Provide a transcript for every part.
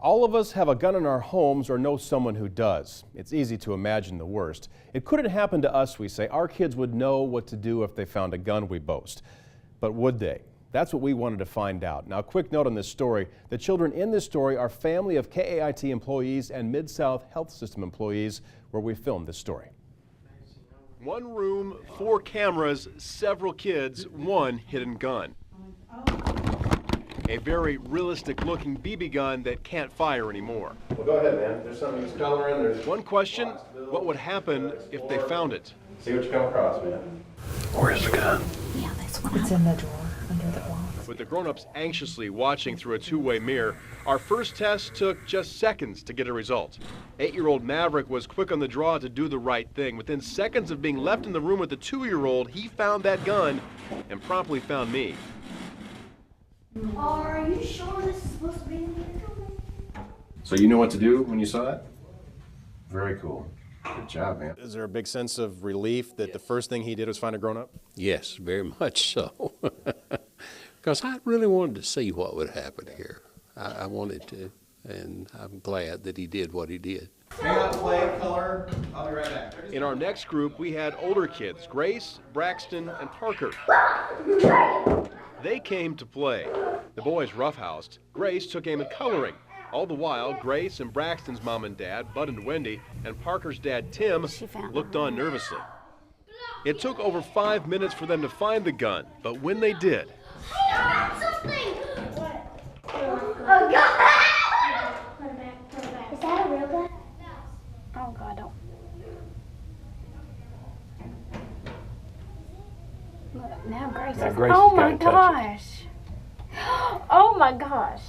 All of us have a gun in our homes or know someone who does. It's easy to imagine the worst. It couldn't happen to us, we say. Our kids would know what to do if they found a gun, we boast. But would they? That's what we wanted to find out. Now, a quick note on this story. The children in this story are family of KAIT employees and Mid-South Health System employees where we filmed this story. One room, 4 cameras, several kids, one hidden gun. A very realistic-looking BB gun that can't fire anymore. Well, go ahead, man. There's something that's coloring. There's one question, what would happen if they found it? See what you come across, man. Where's the gun? Yeah, that's what it's in the drawer under the block. With the grown-ups anxiously watching through a two-way mirror, our first test took just seconds to get a result. 8-year-old Maverick was quick on the draw to do the right thing. Within seconds of being left in the room with the 2-year-old, he found that gun and promptly found me. Are you sure this is supposed to be in here? So you know what to do when you saw it? Very cool. Good job, man. Is there a big sense of relief that the first thing he did was find a grown-up? Yes, very much so. Because I really wanted to see what would happen here. I wanted to, and I'm glad that he did what he did. Hang out, play, color. I'll be right back. In our next group, we had older kids, Grace, Braxton, and Parker. They came to play. The boys roughhoused. Grace took aim at coloring. All the while, Grace and Braxton's mom and dad, Bud and Wendy, and Parker's dad, Tim, looked on nervously. It took over 5 minutes for them to find the gun, but when they did... Something! What? A gun! Put it back, put it back. Is that a real gun? Oh, God, don't. Look, now Grace is... Oh, my gosh. Oh, my gosh.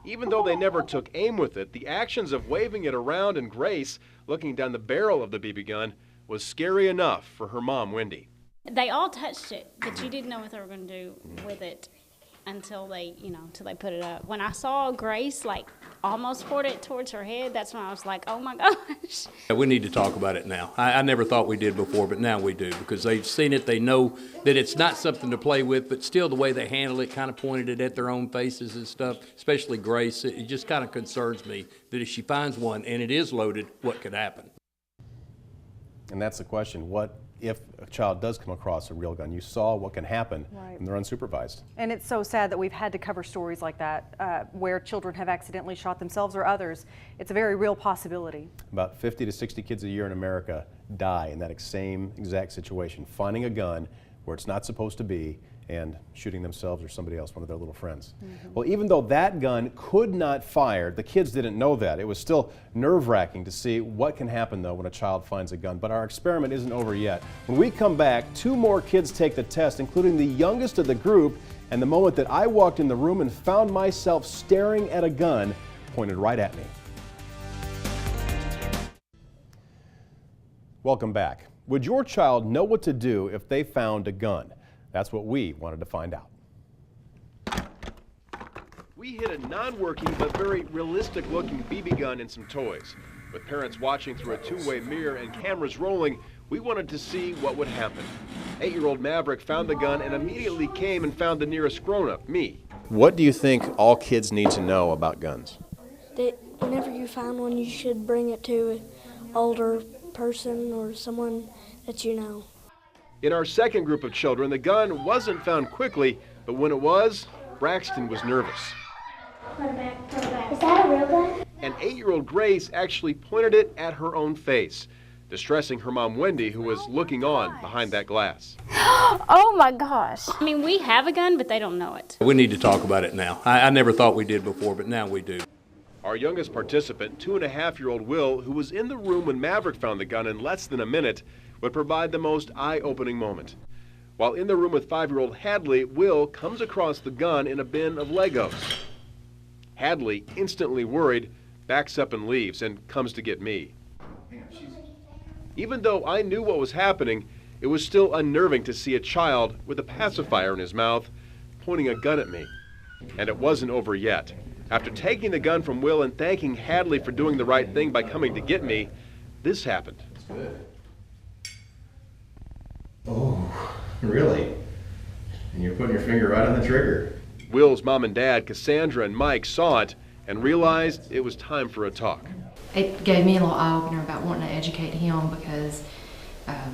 Even though they never took aim with it, the actions of waving it around and Grace looking down the barrel of the BB gun was scary enough for her mom, Wendy. They all touched it, but you didn't know what they were going to do with it until they, until they put it up. When I saw Grace, almost poured it towards her head, that's when I was like, oh my gosh. We need to talk about it now. I never thought we did before, but now we do, because they've seen it. They know that it's not something to play with, but still the way they handle it, kind of pointed it at their own faces and stuff, especially Grace. It just kind of concerns me that if she finds one and it is loaded, what could happen? And that's the question. What if a child does come across a real gun? You saw what can happen when they're unsupervised. And it's so sad that we've had to cover stories like that where children have accidentally shot themselves or others. It's a very real possibility. About 50 to 60 kids a year in America die in that same exact situation, finding a gun where it's not supposed to be and shooting themselves or somebody else, one of their little friends. Well, even though that gun could not fire, the kids didn't know that. It was still nerve-wracking to see what can happen, though, when a child finds a gun. But our experiment isn't over yet. When we come back, 2 more kids take the test, including the youngest of the group, and the moment that I walked in the room and found myself staring at a gun pointed right at me. Welcome back. Would your child know what to do if they found a gun? That's what we wanted to find out. We hid a non-working but very realistic-looking BB gun and some toys. With parents watching through a two-way mirror and cameras rolling, we wanted to see what would happen. 8-year-old Maverick found the gun and immediately came and found the nearest grown-up, me. What do you think all kids need to know about guns? That whenever you find one, you should bring it to an older person or someone that you know. In our second group of children, the gun wasn't found quickly, but when it was, Braxton was nervous. Put it back, put it back. Is that a real gun? And 8-year-old Grace actually pointed it at her own face, distressing her mom, Wendy, who was looking on behind that glass. Oh my gosh. I mean, we have a gun, but they don't know it. We need to talk about it now. I never thought we did before, but now we do. Our youngest participant, 2.5-year-old Will, who was in the room when Maverick found the gun in less than a minute, would provide the most eye-opening moment. While in the room with 5-year-old Hadley, Will comes across the gun in a bin of Legos. Hadley, instantly worried, backs up and leaves and comes to get me. Even though I knew what was happening, it was still unnerving to see a child with a pacifier in his mouth pointing a gun at me. And it wasn't over yet. After taking the gun from Will and thanking Hadley for doing the right thing by coming to get me, this happened. That's good. Oh, really? And you're putting your finger right on the trigger. Will's mom and dad, Cassandra and Mike, saw it and realized it was time for a talk. It gave me a little eye-opener about wanting to educate him because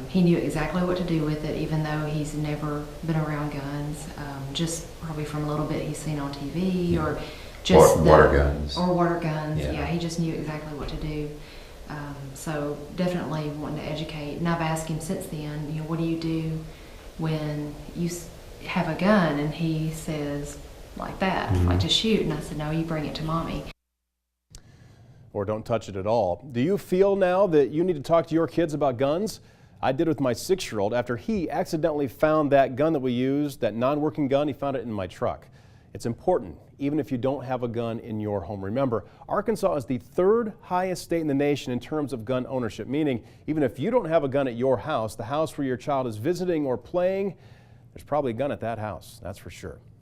he knew exactly what to do with it, even though he's never been around guns. Just probably from a little bit he's seen on TV or just water guns. Or water guns. Yeah. Yeah, he just knew exactly what to do. So definitely wanting to educate. And I've asked him since then, you know, what do you do when you have a gun? And he says like that, like to shoot. And I said, no, you bring it to mommy. Or don't touch it at all. Do you feel now that you need to talk to your kids about guns? I did with my 6-year-old after he accidentally found that gun that we used, that non-working gun. He found it in my truck. It's important, even if you don't have a gun in your home. Remember, Arkansas is the 3rd highest state in the nation in terms of gun ownership, meaning even if you don't have a gun at your house, the house where your child is visiting or playing, there's probably a gun at that house, that's for sure.